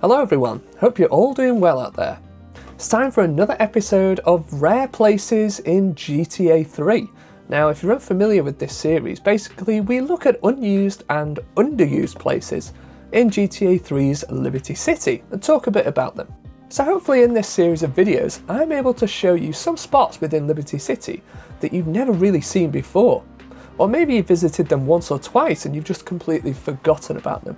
Hello everyone, hope you're all doing well out there. It's time for another episode of Rare Places in GTA 3. Now if you're unfamiliar with this series, basically we look at unused and underused places in GTA 3's Liberty City and talk a bit about them. So hopefully in this series of videos I'm able to show you some spots within Liberty City that you've never really seen before. Or maybe you visited them once or twice and you've just completely forgotten about them.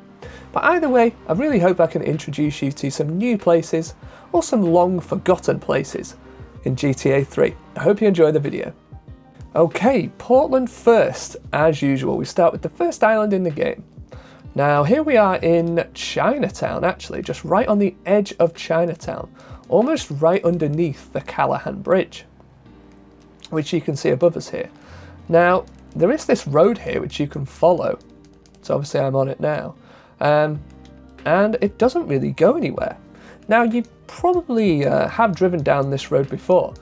But either way, I really hope I can introduce you to some new places or some long forgotten places in GTA 3. I hope you enjoy the video. Okay, Portland first, as usual. We start with the first island in the game. Now here we are in Chinatown actually, just right on the edge of Chinatown, almost right underneath the Callahan Bridge, which you can see above us here. Now there is this road here which you can follow, so obviously I'm on it now. And it doesn't really go anywhere. Now you probably have driven down this road before.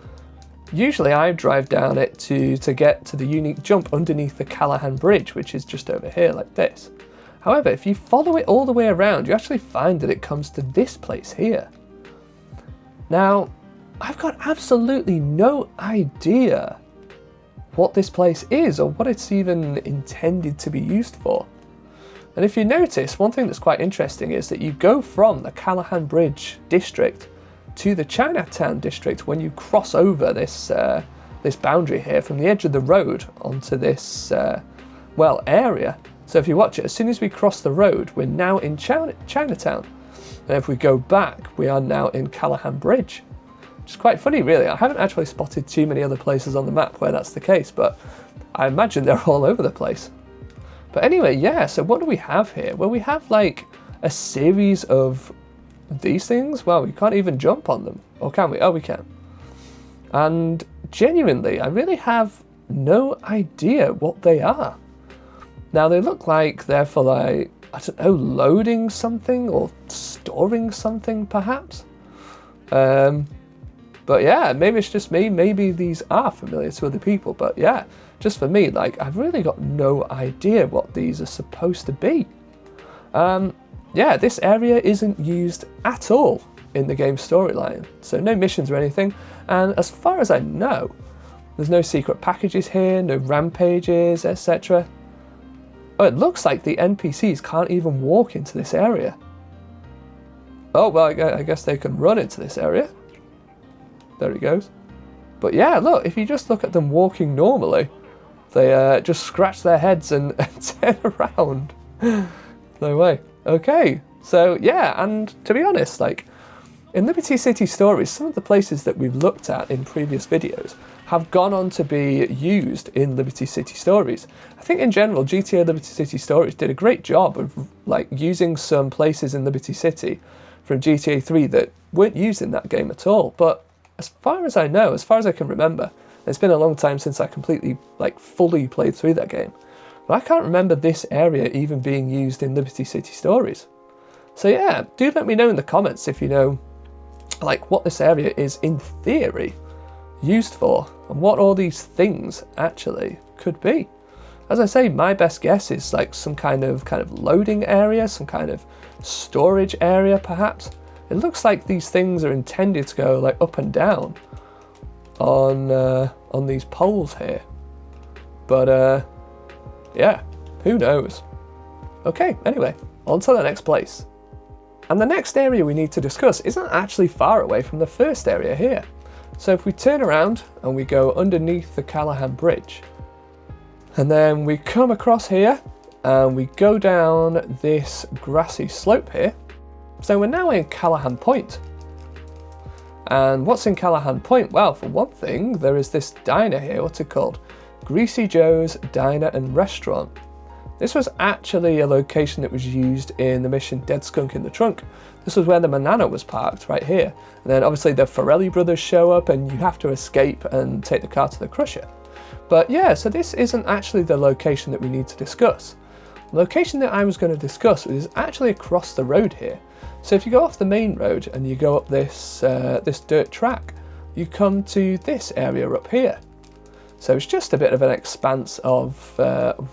Usually I drive down it to get to the unique jump underneath the Callahan Bridge, which is just over here like this. However, if you follow it all the way around, you actually find that it comes to this place here. Now, I've got absolutely no idea what this place is or what it's even intended to be used for. And if you notice, one thing that's quite interesting is that you go from the Callahan Bridge district to the Chinatown district when you cross over this this boundary here from the edge of the road onto this area. So if you watch it, as soon as we cross the road, we're now in Chinatown. And if we go back, we are now in Callahan Bridge. Which is quite funny really. I haven't actually spotted too many other places on the map where that's the case, but I imagine they're all over the place. But anyway, yeah, so what do we have here? Well, we have like a series of these things. Well, we can't even jump on them. Or can we? Oh, we can. And genuinely, I really have no idea what they are. Now, they look like they're for like, I don't know, loading something or storing something perhaps. But yeah, maybe it's just me. Maybe these are familiar to other people. But yeah, just for me, like, I've really got no idea what these are supposed to be. Yeah, this area isn't used at all in the game storyline. So no missions or anything. And as far as I know, there's no secret packages here, no rampages, etc. Oh, it looks like the NPCs can't even walk into this area. Oh, well, I guess they can run into this area. There he goes. But yeah, look, if you just look at them walking normally, they just scratch their heads and turn around. No way. Okay, so yeah, and to be honest, like, in Liberty City Stories, some of the places that we've looked at in previous videos have gone on to be used in Liberty City Stories. I think in general, GTA Liberty City Stories did a great job of like using some places in Liberty City from GTA 3 that weren't used in that game at all. But as far as I know, as far as I can remember, it's been a long time since I completely, like, fully played through that game. But I can't remember this area even being used in Liberty City Stories. So yeah, do let me know in the comments if you know, like, what this area is in theory used for and what all these things actually could be. As I say, my best guess is like some kind of loading area, some kind of storage area perhaps. It looks like these things are intended to go like up and down on these poles here. But yeah, who knows? Okay, anyway, on to the next place. And the next area we need to discuss isn't actually far away from the first area here. So if we turn around and we go underneath the Callahan Bridge, and then we come across here and we go down this grassy slope here. So we're now in Callahan Point. And what's in Callahan Point? Well, for one thing, there is this diner here. What's it called? Greasy Joe's Diner and Restaurant. This was actually a location that was used in the mission Dead Skunk in the Trunk. This was where the Manana was parked, right here. And then obviously the Farrelly brothers show up and you have to escape and take the car to the Crusher. But yeah, so this isn't actually the location that we need to discuss. The location that I was going to discuss is actually across the road here. So if you go off the main road and you go up this dirt track, you come to this area up here. So it's just a bit of an expanse of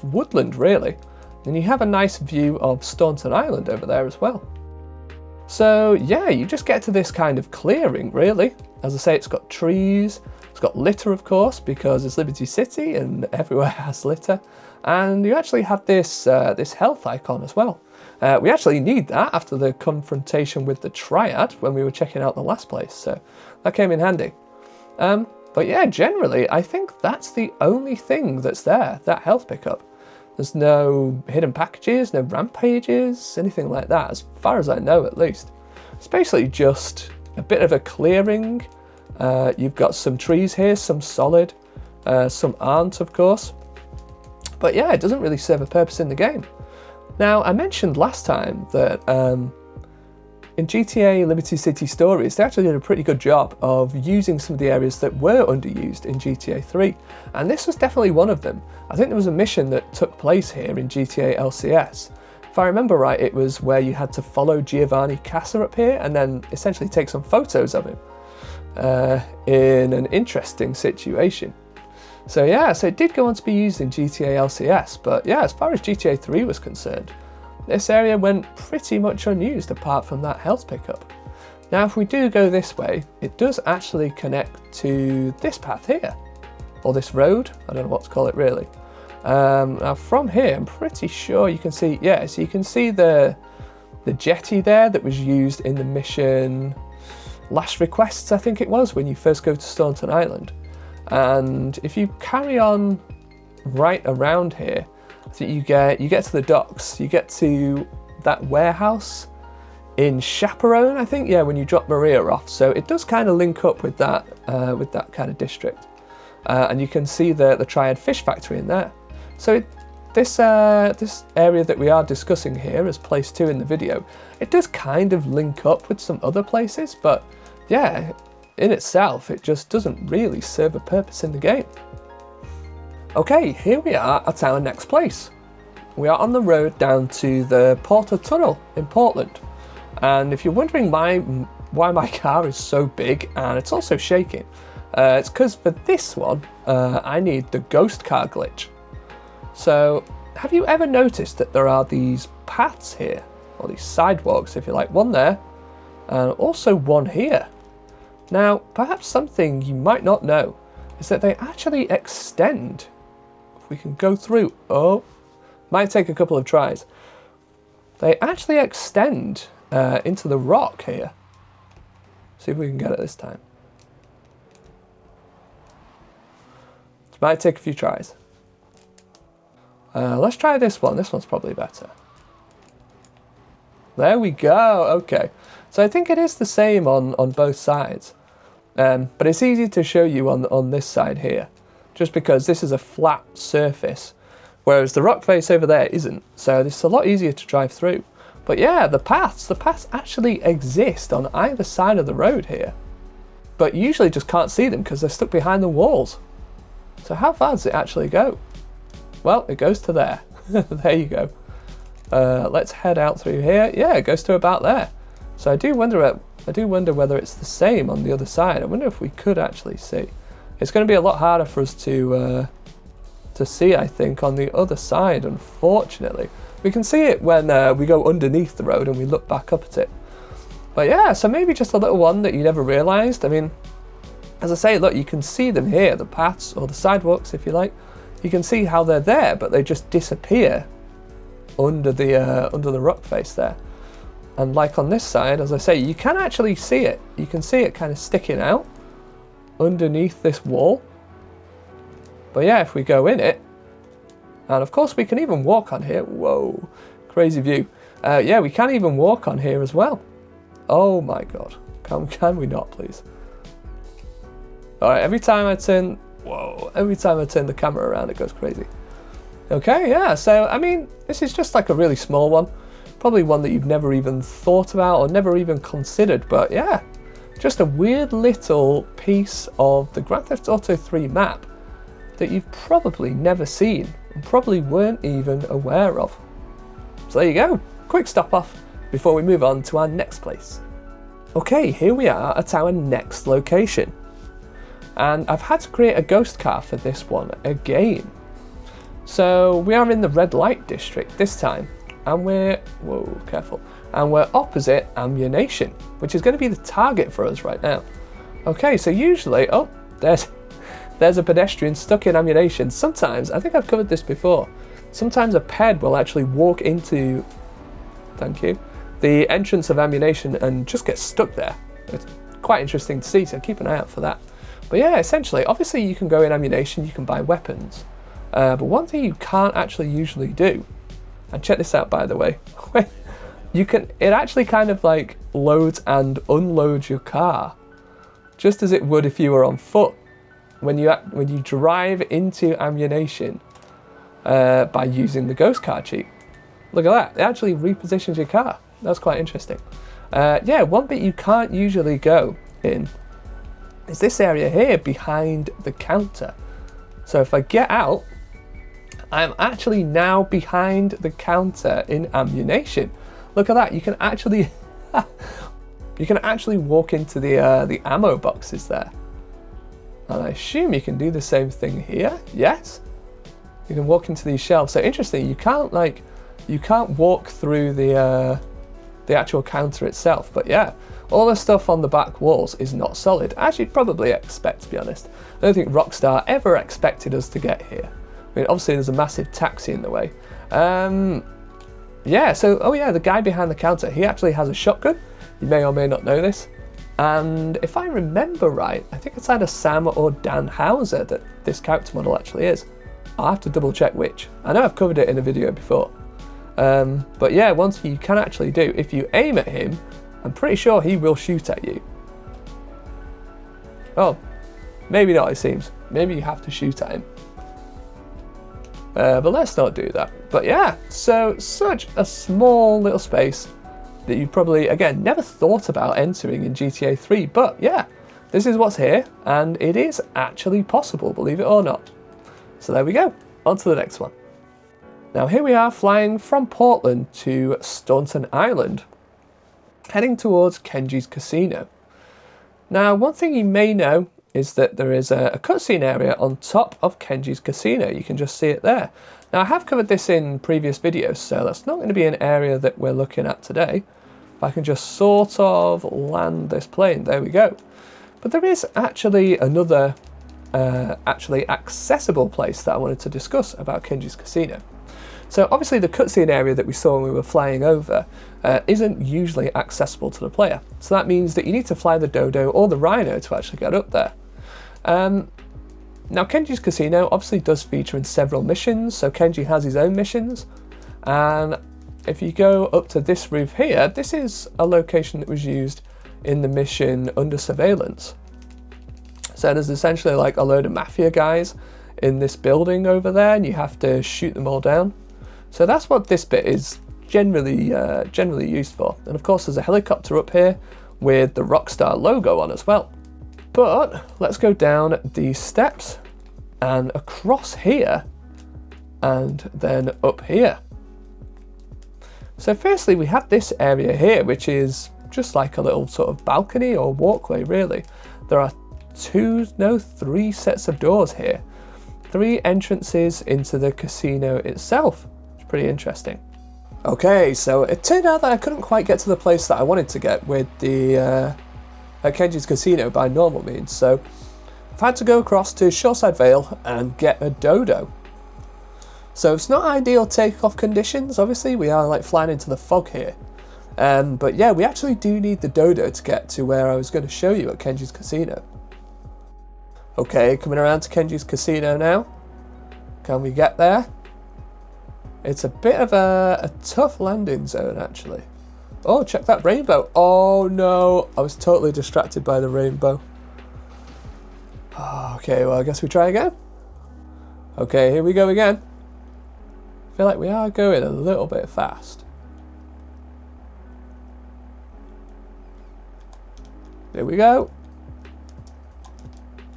woodland really. And you have a nice view of Staunton Island over there as well. So yeah, you just get to this kind of clearing really. As I say, it's got trees, it's got litter of course, because it's Liberty City and everywhere has litter. And you actually have this, this health icon as well. We actually need that after the confrontation with the Triad when we were checking out the last place, so that came in handy. But yeah, generally, I think that's the only thing that's there, that health pickup. There's no hidden packages, no rampages, anything like that, as far as I know at least. It's basically just a bit of a clearing. You've got some trees here, some solid, some aren't of course. But yeah, it doesn't really serve a purpose in the game. Now, I mentioned last time that in GTA Liberty City Stories, they actually did a pretty good job of using some of the areas that were underused in GTA 3, and this was definitely one of them. I think there was a mission that took place here in GTA LCS. If I remember right, it was where you had to follow Giovanni Casa up here and then essentially take some photos of him in an interesting situation. So yeah, so it did go on to be used in GTA LCS, but yeah, as far as GTA 3 was concerned, this area went pretty much unused apart from that health pickup. Now if we do go this way, it does actually connect to this path here, or this road, I don't know what to call it really. Now from here, I'm pretty sure you can see, yeah, so you can see the jetty there that was used in the mission Last Requests, I think it was, when you first go to Staunton Island. And if you carry on right around here, I think you get to the docks, you get to that warehouse in Chaperone, I think, yeah, when you drop Maria off. So it does kind of link up with that kind of district. And you can see the Triad Fish Factory in there. So this area that we are discussing here as place 2 in the video, it does kind of link up with some other places, but yeah, in itself, it just doesn't really serve a purpose in the game. Okay, here we are at our next place. We are on the road down to the Porter Tunnel in Portland. And if you're wondering why my car is so big and it's also shaking, it's because for this one, I need the ghost car glitch. So, have you ever noticed that there are these paths here, or these sidewalks if you like, one there, and also one here? Now, perhaps something you might not know is that they actually extend. If we can go through, oh, might take a couple of tries. They actually extend into the rock here. See if we can get it this time. It might take a few tries. Let's try this one. This one's probably better. There we go. Okay. So I think it is the same on both sides. But it's easy to show you on this side here, just because this is a flat surface, whereas the rock face over there isn't. So this is a lot easier to drive through. But yeah, the paths actually exist on either side of the road here. But you usually just can't see them because they're stuck behind the walls. So how far does it actually go? Well, it goes to there. There you go. Let's head out through here. Yeah, it goes to about there. So I do wonder whether it's the same on the other side. I wonder if we could actually see. It's going to be a lot harder for us to see, I think, on the other side, unfortunately. We can see it when we go underneath the road and we look back up at it. But yeah, so maybe just a little one that you never realised. I mean, as I say, look, you can see them here, the paths, or the sidewalks, if you like. You can see how they're there, but they just disappear under the rock face there. And like on this side, as I say, you can actually see it. You can see it kind of sticking out underneath this wall. But yeah, if we go in it, and of course we can even walk on here. Whoa, crazy view. Yeah, we can even walk on here as well. Oh my god, can we not please? All right, every time I turn the camera around, it goes crazy. Okay, yeah, so I mean, this is just like a really small one. Probably one that you've never even thought about or never even considered, but yeah, just a weird little piece of the Grand Theft Auto 3 map that you've probably never seen and probably weren't even aware of. So there you go, quick stop off before we move on to our next place. Okay, here we are at our next location. And I've had to create a ghost car for this one again. So we are in the red light district this time, and we're and we're opposite ammunition, which is going to be the target for us right now. Okay, so usually, oh, there's a pedestrian stuck in ammunition. Sometimes, I think I've covered this before, sometimes a ped will actually walk into, thank you, the entrance of ammunition and just get stuck there. It's quite interesting to see, so keep an eye out for that. But yeah, essentially, obviously you can go in ammunition, you can buy weapons, but one thing you can't actually usually do, and check this out by the way, it actually kind of like loads and unloads your car, just as it would if you were on foot. When you drive into ammunition by using the ghost car cheat. Look at that, it actually repositions your car. That's quite interesting. Yeah, one bit you can't usually go in is this area here behind the counter. So if I get out, I'm actually now behind the counter in ammunition. Look at that, you can actually walk into the ammo boxes there. And I assume you can do the same thing here. Yes, you can walk into these shelves. So interesting, you can't walk through the actual counter itself. But yeah, all the stuff on the back walls is not solid, as you'd probably expect, to be honest. I don't think Rockstar ever expected us to get here. I mean, obviously there's a massive taxi in the way. Yeah, so, oh yeah, the guy behind the counter, he actually has a shotgun. You may or may not know this. And if I remember right, I think it's either Sam or Dan Houser that this character model actually is. I'll have to double check which. I know I've covered it in a video before. But yeah, one thing you can actually do, if you aim at him, I'm pretty sure he will shoot at you. Oh, maybe not, it seems. Maybe you have to shoot at him. But let's not do that. But yeah, so such a small little space that you probably, again, never thought about entering in GTA 3. But yeah, this is what's here, and it is actually possible, believe it or not. So there we go, on to the next one. Now here we are flying from Portland to Staunton Island, heading towards Kenji's Casino. Now one thing you may know is that there is a cutscene area on top of Kenji's Casino. You can just see it there. Now I have covered this in previous videos, so that's not going to be an area that we're looking at today. If I can just sort of land this plane, there we go. But there is actually another actually accessible place that I wanted to discuss about Kenji's Casino. So obviously the cutscene area that we saw when we were flying over isn't usually accessible to the player. So that means that you need to fly the Dodo or the Rhino to actually get up there. Now Kenji's Casino obviously does feature in several missions, so Kenji has his own missions, and if you go up to this roof here, this is a location that was used in the mission Under Surveillance. So there's essentially like a load of mafia guys in this building over there, and you have to shoot them all down. So that's what this bit is generally used for. And of course there's a helicopter up here with the Rockstar logo on as well. But let's go down these steps and across here and then up here. So firstly we have this area here, which is just like a little sort of balcony or walkway really. There are three sets of doors here. 3 entrances into the casino itself. It's pretty interesting. Okay, so it turned out that I couldn't quite get to the place that I wanted to get with the Kenji's Casino by normal means, so I've had to go across to Shoreside Vale and get a Dodo. So it's not ideal takeoff conditions, obviously, we are like flying into the fog here. But yeah, we actually do need the Dodo to get to where I was going to show you at Kenji's Casino. Okay, coming around to Kenji's Casino now. Can we get there? It's a bit of a tough landing zone actually. Oh, check that rainbow. Oh no, I was totally distracted by the rainbow. Okay, well I guess we try again. Okay, here we go again. I feel like we are going a little bit fast. Here we go.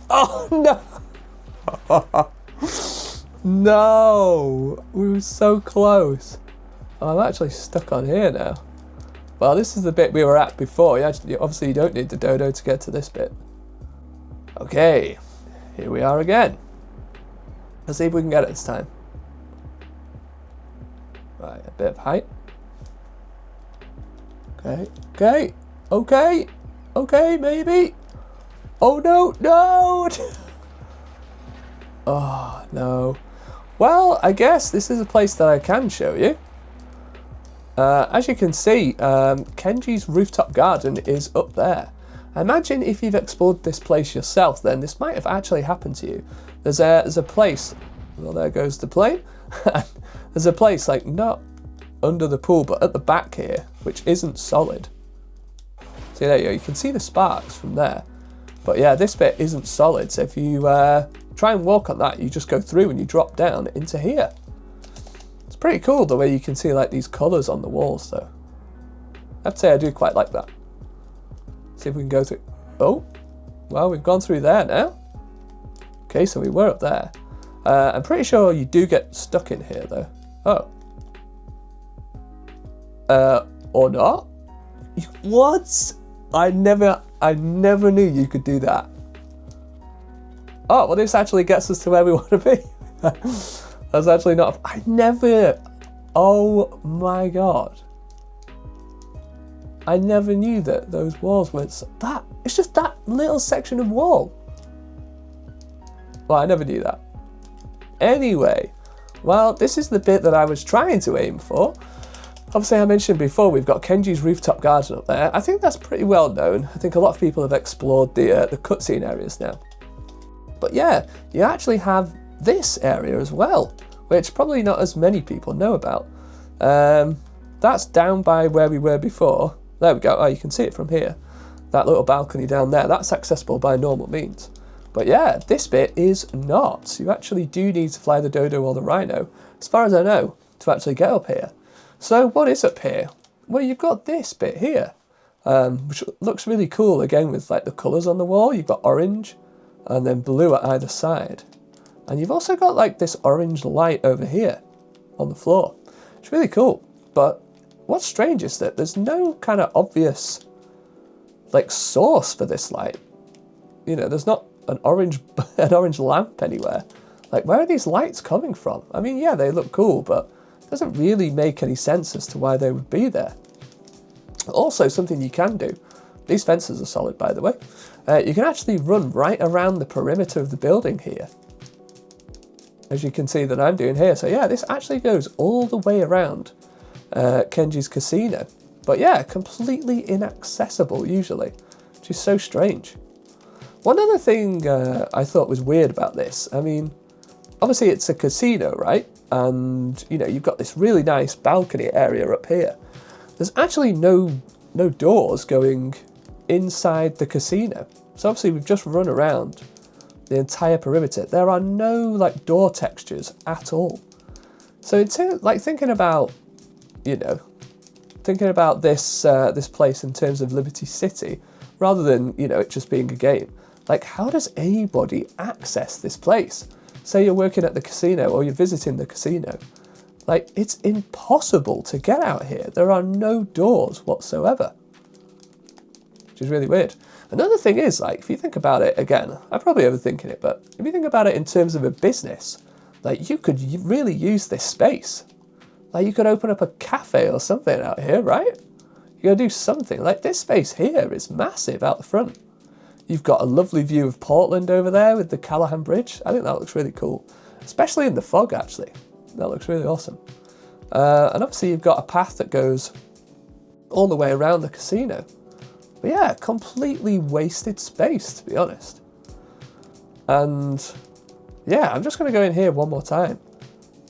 Oh no! No! We were so close. Oh, I'm actually stuck on here now. Well, this is the bit we were at before. Obviously you don't need the Dodo to get to this bit. Okay, here we are again. Let's see if we can get it this time. Right, a bit of height. Okay, okay, okay, okay, maybe. Oh no, no! Oh no. Well, I guess this is a place that I can show you. As you can see, Kenji's rooftop garden is up there. I imagine if you've explored this place yourself, then this might have actually happened to you. There's a place, well, there goes the plane. There's a place like not under the pool, but at the back here, which isn't solid. See, there you go, you can see the sparks from there. But yeah, this bit isn't solid, so if you try and walk on that, you just go through and you drop down into here. It's pretty cool the way you can see like these colours on the walls though. I'd say I do quite like that. See if we can go through. Oh, well, we've gone through there now. Okay, so we were up there. I'm pretty sure you do get stuck in here though. Oh. Or not? What? I never knew you could do that. Oh, well, this actually gets us to where we want to be. That's actually not... I never... Oh my god. I never knew that those walls were... That... It's just that little section of wall. Well, I never knew that. Anyway, well, this is the bit that I was trying to aim for. Obviously, I mentioned before, we've got Kenji's rooftop garden up there. I think that's pretty well known. I think a lot of people have explored the cutscene areas now. But yeah, you actually have this area as well, which probably not as many people know about. That's down by where we were before. There we go. Oh, you can see it from here. That little balcony down there, that's accessible by normal means. But yeah, this bit is not. You actually do need to fly the dodo or the rhino, as far as I know, to actually get up here. So what is up here? Well, you've got this bit here, which looks really cool, again, with like the colours on the wall. You've got orange and then blue at either side. And you've also got like this orange light over here on the floor. It's really cool. But what's strange is that there's no kind of obvious like source for this light. You know, there's not an orange lamp anywhere. Like, where are these lights coming from? I mean, yeah, they look cool, but doesn't really make any sense as to why they would be there. Also, something you can do, these fences are solid by the way, you can actually run right around the perimeter of the building here, as you can see that I'm doing here. So yeah, this actually goes all the way around Kenji's casino, but yeah, completely inaccessible usually, which is so strange. One other thing I thought was weird about this, I mean, obviously it's a casino, right? And, you know, you've got this really nice balcony area up here. There's actually no doors going inside the casino. So obviously we've just run around the entire perimeter. There are no, like, door textures at all. So like, thinking about, you know, this place in terms of Liberty City, rather than, you know, it just being a game, like, how does anybody access this place? Say you're working at the casino or you're visiting the casino. Like, it's impossible to get out here. There are no doors whatsoever, which is really weird. Another thing is, like, if you think about it, again, I'm probably overthinking it, but if you think about it in terms of a business, like, you could really use this space. Like, you could open up a cafe or something out here, right? You're going to do something. Like, this space here is massive out the front. You've got a lovely view of Portland over there with the Callahan Bridge. I think that looks really cool, especially in the fog, actually. That looks really awesome. And obviously you've got a path that goes all the way around the casino. But yeah, completely wasted space, to be honest. And yeah, I'm just going to go in here one more time.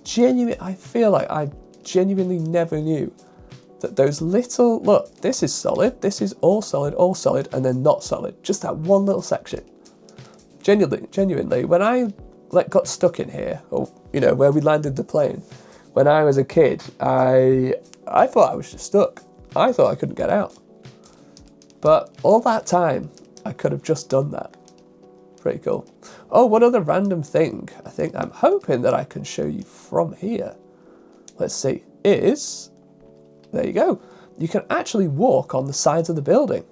I feel like I genuinely never knew that those little, look, this is solid, this is all solid, and then not solid. Just that one little section. Genuinely, when I got stuck in here, or, you know, where we landed the plane, when I was a kid, I thought I was just stuck. I thought I couldn't get out. But all that time, I could have just done that. Pretty cool. Oh, one other random thing I'm hoping that I can show you from here. Let's see, is... There you go. You can actually walk on the sides of the building.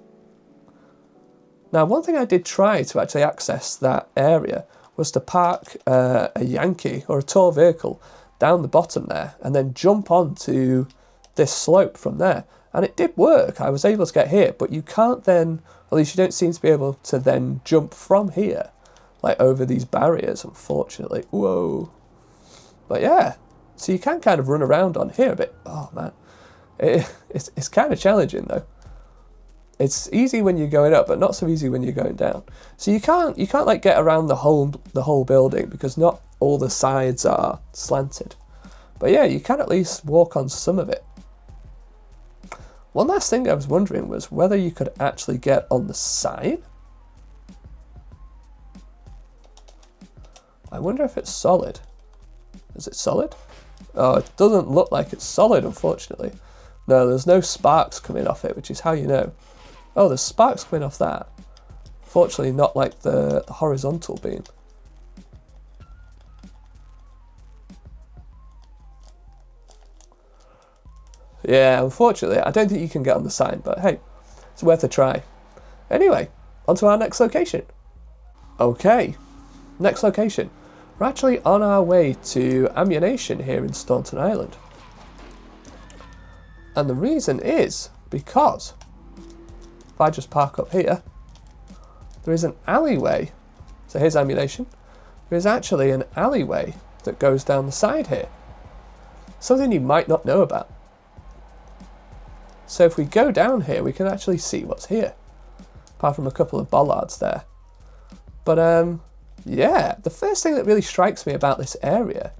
Now, one thing I did try to actually access that area was to park a Yankee or a tall vehicle down the bottom there and then jump onto this slope from there. And it did work. I was able to get here, but you can't then, at least you don't seem to be able to then jump from here, like over these barriers, unfortunately. Whoa. But yeah, so you can kind of run around on here a bit. Oh man, it's kind of challenging though. It's easy when you're going up, but not so easy when you're going down. So you can't like get around the whole building because not all the sides are slanted. But yeah, you can at least walk on some of it. One last thing I was wondering was whether you could actually get on the side. I wonder if it's solid. Is it solid? Oh, it doesn't look like it's solid, unfortunately. No, there's no sparks coming off it, which is how you know. Oh, there's sparks coming off that. Fortunately, not like the horizontal beam. Yeah, unfortunately, I don't think you can get on the sign, but hey, it's worth a try. Anyway, on to our next location. Okay, next location. We're actually on our way to ammunition here in Staunton Island. And the reason is because, if I just park up here, there is an alleyway. So here's ammunition. There is actually an alleyway that goes down the side here. Something you might not know about. So if we go down here, we can actually see what's here. Apart from a couple of bollards there. But yeah, the first thing that really strikes me about this area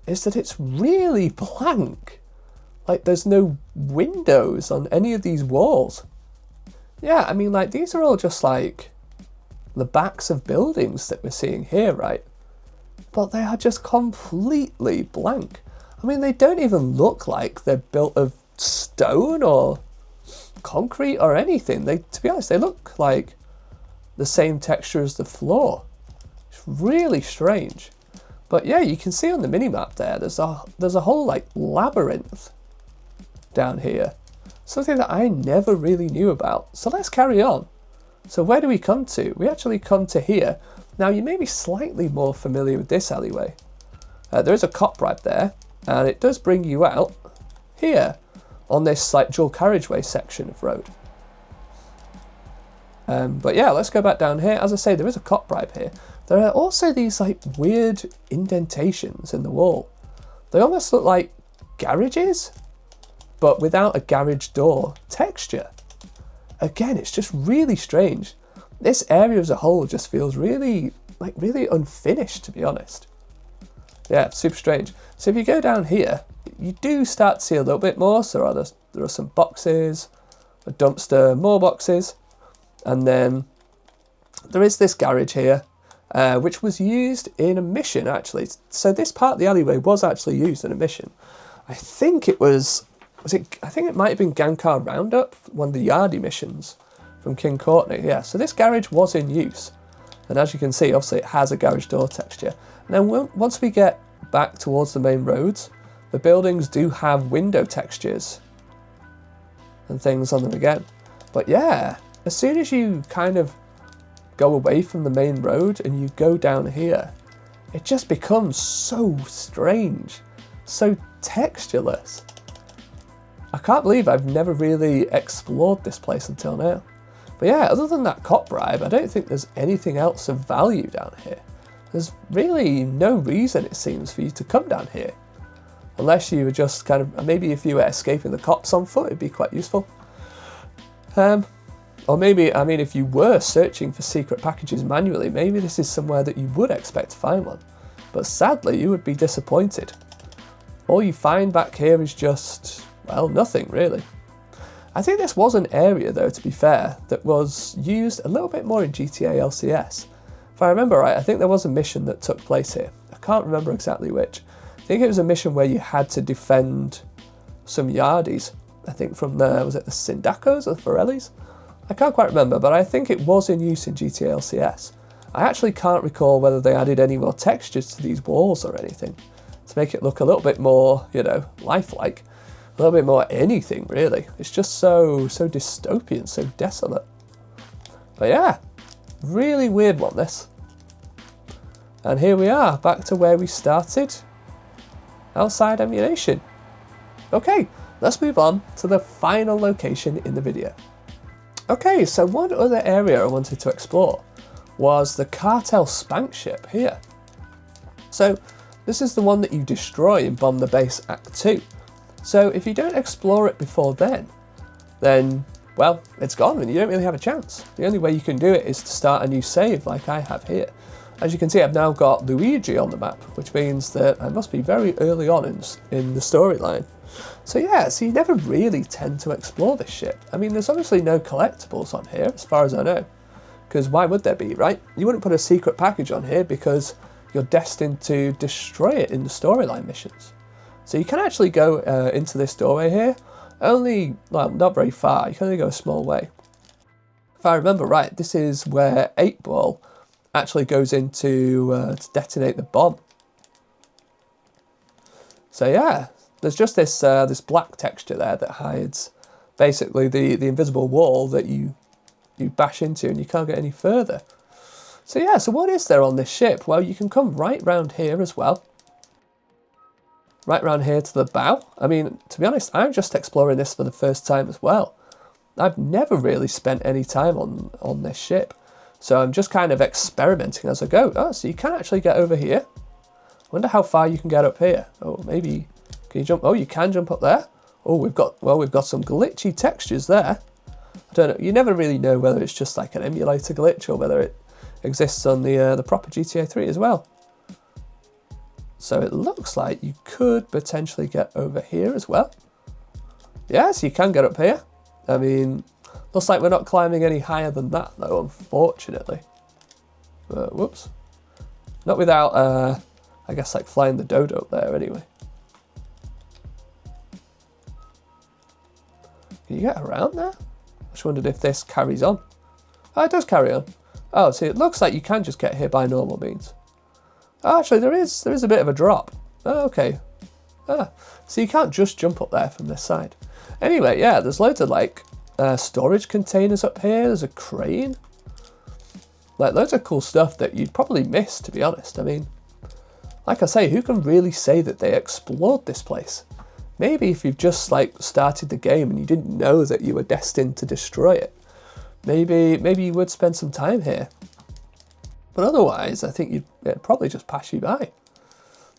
is that it's really blank. Like there's no windows on any of these walls. Yeah, I mean like these are all just like the backs of buildings that we're seeing here, right? But they are just completely blank. I mean, they don't even look like they're built of stone or concrete or anything. They, to be honest, they look like the same texture as the floor. It's really strange. But yeah, you can see on the minimap there, there's a whole like labyrinth down here. Something that I never really knew about. So let's carry on. So where do we come to? We actually come to here. Now you may be slightly more familiar with this alleyway. There is a cop right there, and it does bring you out here on this like dual carriageway section of road. But yeah, let's go back down here. As I say, there is a cop bribe here. There are also these like weird indentations in the wall. They almost look like garages, but without a garage door texture. Again, it's just really strange. This area as a whole just feels really unfinished, to be honest. Yeah, super strange. So if you go down here, you do start to see a little bit more. So there are some boxes, a dumpster, more boxes, and then there is this garage here, which was used in a mission actually. So this part of the alleyway was actually used in a mission. I think it was it? I think it might have been Gankar Roundup, one of the Yardie missions from King Courtney. Yeah, so this garage was in use, and as you can see, obviously it has a garage door texture. And then once we get back towards the main roads, the buildings do have window textures and things on them again. But yeah, as soon as you kind of go away from the main road and you go down here, it just becomes so strange, so textureless. I can't believe I've never really explored this place until now. But yeah, other than that cop bribe, I don't think there's anything else of value down here. There's really no reason, it seems, for you to come down here. Unless you were just kind of, maybe if you were escaping the cops on foot, it'd be quite useful. Or maybe, I mean, if you were searching for secret packages manually, maybe this is somewhere that you would expect to find one. But sadly, you would be disappointed. All you find back here is just, well, nothing really. I think this was an area, though, to be fair, that was used a little bit more in GTA LCS. If I remember right, I think there was a mission that took place here. I can't remember exactly which. I think it was a mission where you had to defend some Yardies. I think from the, was it the Sindacos or the Forellis? I can't quite remember, but I think it was in use in GTA LCS. I actually can't recall whether they added any more textures to these walls or anything to make it look a little bit more, you know, lifelike. A little bit more anything, really. It's just so dystopian, so desolate. But yeah, really weird one, this. And here we are, back to where we started. Outside ammunition. Okay, let's move on to the final location in the video. Okay, so one other area I wanted to explore was the cartel Spank ship here. So this is the one that you destroy in Bomb the Base Act 2. So if you don't explore it before then, well, it's gone and you don't really have a chance. The only way you can do it is to start a new save like I have here. As you can see, I've now got Luigi on the map, which means that I must be very early on in the storyline. So yeah, so you never really tend to explore this ship. I mean, there's obviously no collectibles on here, as far as I know. Because why would there be, right? You wouldn't put a secret package on here because you're destined to destroy it in the storyline missions. So you can actually go into this doorway here, only, well, not very far, you can only go a small way. If I remember right, this is where 8-Ball actually goes into to detonate the bomb. So yeah, there's just this this black texture there that hides basically the invisible wall that you bash into and you can't get any further. So yeah, so what is there on this ship? Well, you can come right round here as well. Right round here to the bow. I mean, to be honest, I'm just exploring this for the first time as well. I've never really spent any time on this ship. So I'm just kind of experimenting as I go. Oh, so you can actually get over here. Wonder how far you can get up here. Oh, maybe, can you jump? Oh, you can jump up there. Oh, we've got some glitchy textures there. I don't know, you never really know whether it's just like an emulator glitch or whether it exists on the proper GTA 3 as well. So it looks like you could potentially get over here as well. Yes, you can get up here. I mean, looks like we're not climbing any higher than that though, unfortunately. Whoops. Not without, I guess, like flying the dodo up there anyway. Can you get around there? I just wondered if this carries on. Oh, it does carry on. Oh, see, it looks like you can just get here by normal means. Oh, actually, there is a bit of a drop. Oh, okay. Ah, so you can't just jump up there from this side. Anyway, yeah, there's loads of like storage containers up here. There's a crane. Like loads of cool stuff that you'd probably miss, to be honest. I mean, like I say, who can really say that they explored this place? Maybe if you've just like started the game and you didn't know that you were destined to destroy it, maybe you would spend some time here. But otherwise, I think it'd probably just pass you by.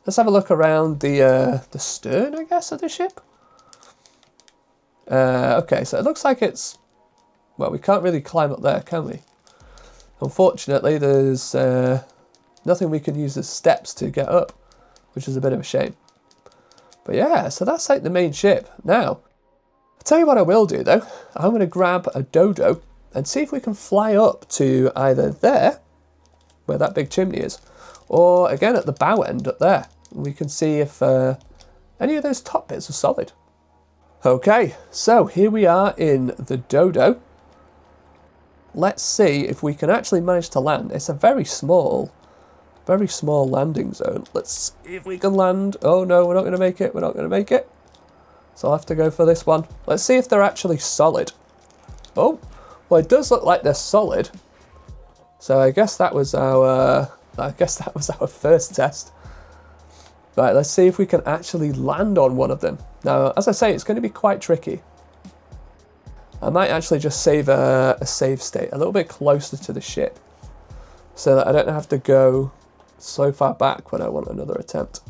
Let's have a look around the stern, I guess, of the ship. Okay, so it looks like it's, well, we can't really climb up there, can we? Unfortunately, there's nothing we can use as steps to get up, which is a bit of a shame. But yeah, so that's like the main ship. Now, I'll tell you what I will do though. I'm going to grab a dodo and see if we can fly up to either there, where that big chimney is, or again at the bow end up there. We can see if any of those top bits are solid. Okay, so here we are in the dodo. Let's see if we can actually manage to land. It's a very small landing zone. Let's see if we can land. Oh no, we're not going to make it. We're not going to make it. So I'll have to go for this one. Let's see if they're actually solid. Oh, well, it does look like they're solid. So I guess that was our first test. Right, let's see if we can actually land on one of them. Now, as I say, it's going to be quite tricky. I might actually just save a save state a little bit closer to the ship so that I don't have to go so far back when I want another attempt.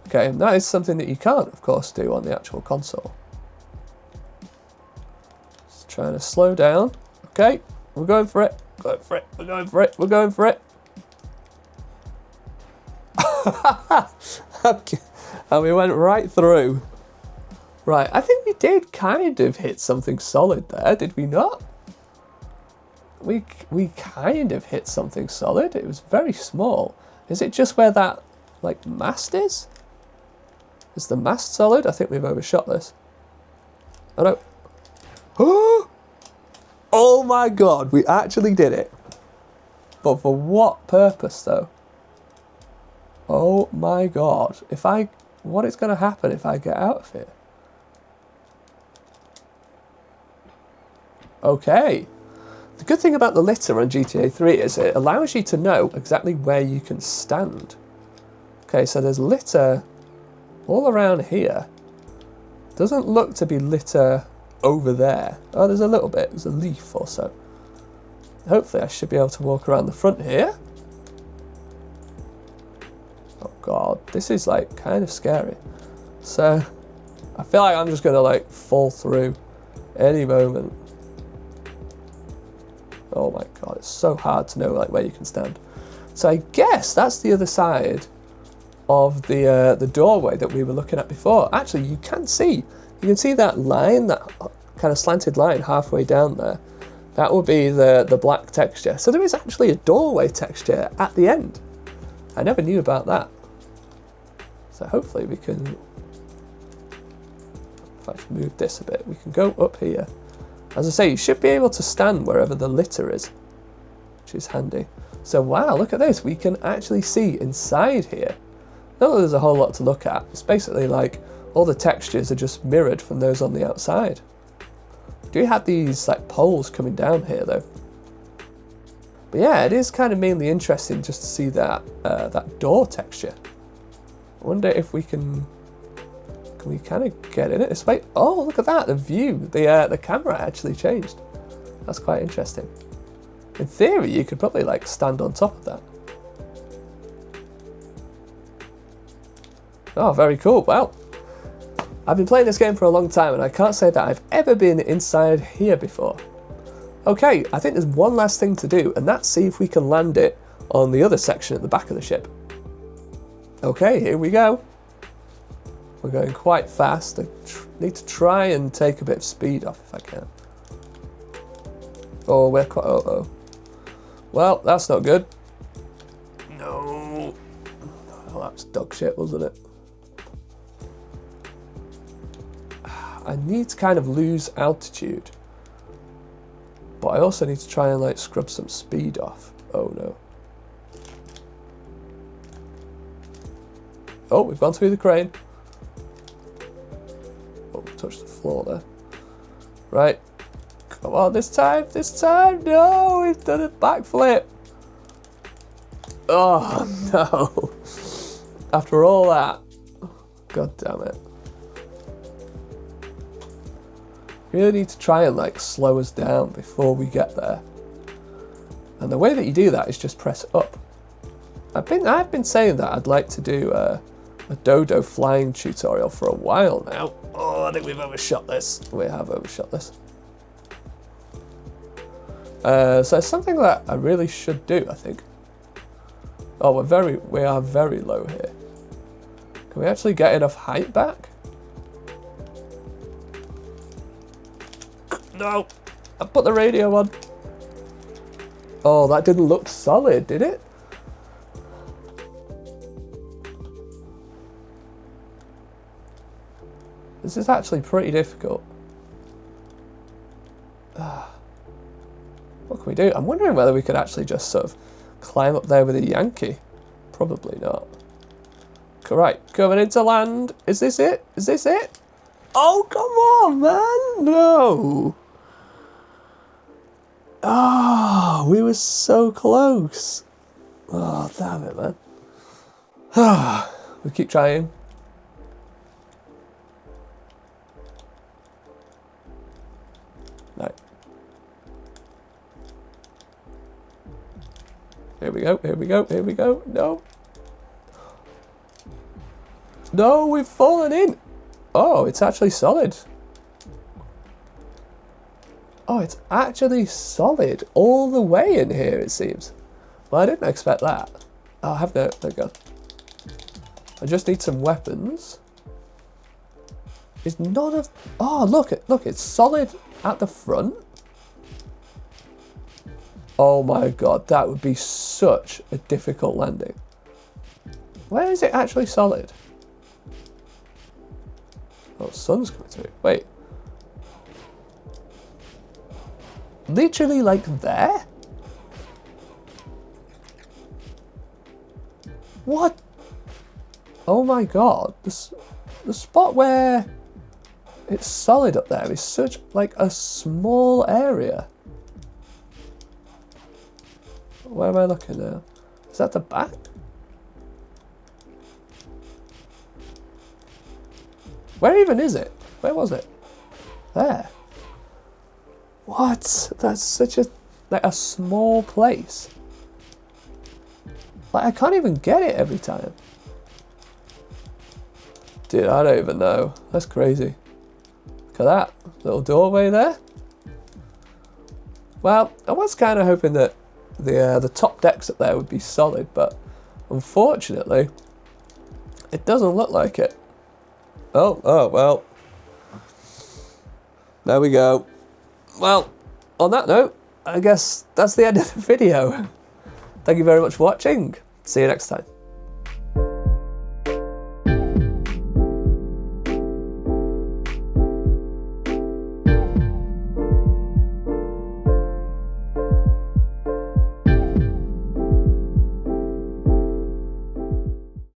Okay, and that is something that you can't, of course, do on the actual console. Just trying to slow down. Okay, we're going for it. We're going for it. We're going for it. We're going for it. Okay. And we went right through. Right, I think we did kind of hit something solid there, did we not? We kind of hit something solid. It was very small. Is it just where that, like, mast is? Is the mast solid? I think we've overshot this. Oh no. Oh my god, we actually did it. But for what purpose though? Oh my god. What is going to happen if I get out of here? Okay. The good thing about the litter on GTA 3 is it allows you to know exactly where you can stand. Okay, so there's litter all around here. Doesn't look to be litter over there. Oh, there's a little bit. There's a leaf or so. Hopefully I should be able to walk around the front here. Oh god, this is like kind of scary. So I feel like I'm just gonna like fall through any moment. Oh my god, it's so hard to know like where you can stand. So I guess that's the other side of the doorway that we were looking at before. Actually, you can see that line, that kind of slanted line halfway down there. That will be the black texture. So there is actually a doorway texture at the end. I never knew about that. So hopefully we can, if I move this a bit, we can go up here. As I say, you should be able to stand wherever the litter is, which is handy. So wow, look at this. We can actually see inside here. Not that there's a whole lot to look at. It's basically like all the textures are just mirrored from those on the outside. Do have these like poles coming down here though. But yeah, it is kind of mainly interesting just to see that that door texture. I wonder if we can we kind of get in it this way? Oh, look at that, the view, the camera actually changed. That's quite interesting. In theory, you could probably like stand on top of that. Oh, very cool. Well, I've been playing this game for a long time and I can't say that I've ever been inside here before. Okay, I think there's one last thing to do, and that's see if we can land it on the other section at the back of the ship. Okay, here we go. We're going quite fast. I need to try and take a bit of speed off if I can. Oh, we're quite... oh. Well, that's not good. No. Oh, that was dog shit, wasn't it? I need to kind of lose altitude. But I also need to try and like scrub some speed off. Oh no. Oh, we've gone through the crane. Oh, touched the floor there. Right. Come on, this time. No, we've done a backflip. Oh no. After all that. God damn it. Really need to try and like slow us down before we get there. And the way that you do that is just press up. I've been saying that I'd like to do a dodo flying tutorial for a while now. Oh, I think we've overshot this. We have overshot this. So it's something that I really should do, I think. Oh, we are very low here. Can we actually get enough height back? No, I put the radio on. Oh, that didn't look solid, did it? This is actually pretty difficult. What can we do? I'm wondering whether we could actually just sort of climb up there with a Yankee. Probably not. Right, coming into land. Is this it? Is this it? Oh, come on, man. No. Oh, we were so close. Oh, damn it, man. We keep trying. Right. Here we go, here we go, here we go. No. No, we've fallen in. Oh, it's actually solid. Oh, it's actually solid all the way in here, it seems. Well, I didn't expect that. Oh, I have no, there we go. I just need some weapons. Is none of, oh, look, it's solid at the front. Oh my God, that would be such a difficult landing. Where is it actually solid? Oh, the sun's coming through. Wait. Literally like there? What? Oh my God. The spot where it's solid up there is such like a small area. Where am I looking now? Is that the back? Where even is it? Where was it? There. What? That's such a small place. Like, I can't even get it every time. Dude, I don't even know. That's crazy. Look at that little doorway there. Well, I was kind of hoping that the top decks up there would be solid, but unfortunately, it doesn't look like it. Oh, well. There we go. Well, on that note, I guess that's the end of the video. Thank you very much for watching. See you next time.